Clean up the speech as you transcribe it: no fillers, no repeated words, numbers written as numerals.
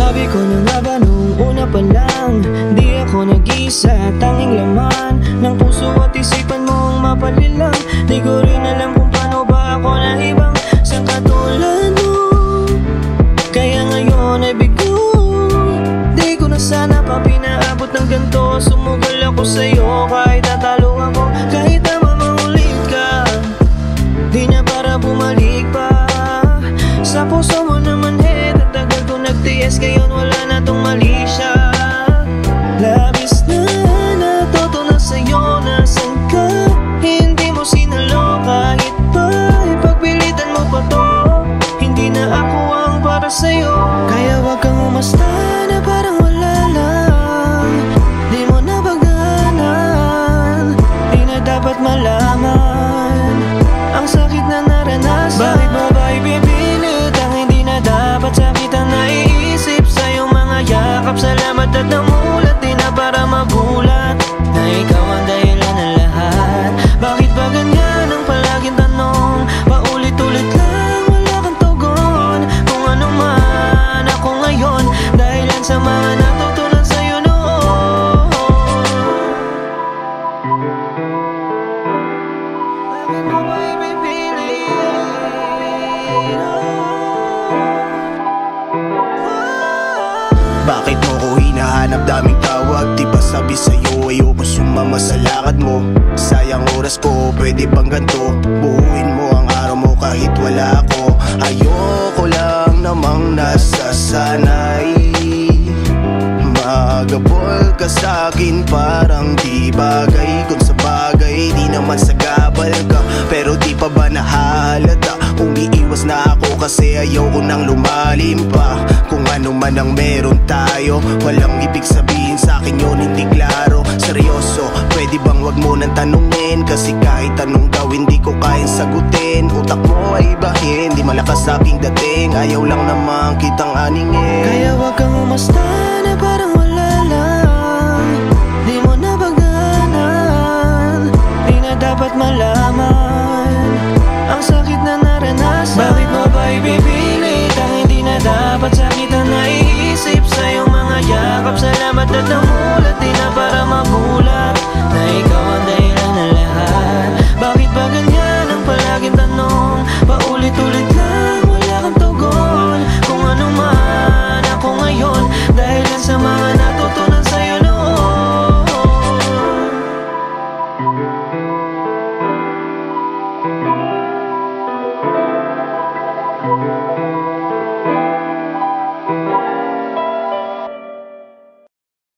Sabi ko na nga ba nung una pa lang, di ako nag-isa, tanging laman ng puso at isipan mong mapalilang. Di ko rin alam kung paano ba ako na ibang sa katulad mo. Kaya ngayon ay bigo, di ko na sana pa pinaabot ng ganito. Sumugal ako sa'yo kahit tatalo ako, kahit na mamaulit ka, di na para bumalik pa. Sa puso mo naman tagal ko nagtiis, ngayon wala na tong mali siya. Labis na natuto na sa'yo, nasan ka? Hindi mo sinalo kahit pa ipagpilitan mo pa to. Hindi na ako ang para sa'yo, kaya wag kang umasta na parang wala lang. Di mo na baganan, di na dapat malaman ang sakit na naranasan. Bakit mo ba ibibilit ang hindi na dapat sakit ang naiisip sa iyong mga yakap? Salamat at namulat, di na para magulat na ikaw ang dahilan ng lahat. Bakit ba ganyan ang palaging tanong? Paulit-ulit lang, wala kang tugon. Kung ano man ako ngayon, dahilan sa mga natutunan sa'yo noon. Bakit mo ba ibibilit? Bakit mo ko hinahanap, daming tawag, di ba sabi sa'yo ayoko sumama sa lakad mo. Sayang oras ko, pwede bang ganito? Buuin mo ang araw mo kahit wala ako. Ayoko lang namang nasasanay, magabol ka sa'kin parang di bagay. Kung sa bagay, di naman sagabal ka, pero di pa ba nahalata? Umiiwas na ako kasi ayoko nang lumalim pa. Kung ano man ang meron tayo, walang ibig sabihin sa'kin yun, hindi klaro. Seryoso, pwede bang wag mo nang tanungin? Kasi kahit anong gawin di ko kayang sagutin. Utak mo ay ibahin, di malakas aking dating. Ayaw lang naman kitang aningin. Kaya wag kang umasta na parang wala lang. Di mo na baganan, di na dapat malaman ang sakit na naranasan. Bakit mo ba ibibilit ang hindi na dapat sakit ang naiisip sa iyong mga yakap? Salamat at namulat, di na para magulat na ikaw ang dahilan ng lahat. Bakit ba ganyan ang palaging tanong? Paulit-ulit lang, wala kang tugon. Kung ano man ako ngayon, dahilan sa mga natutunan sa'yo noon.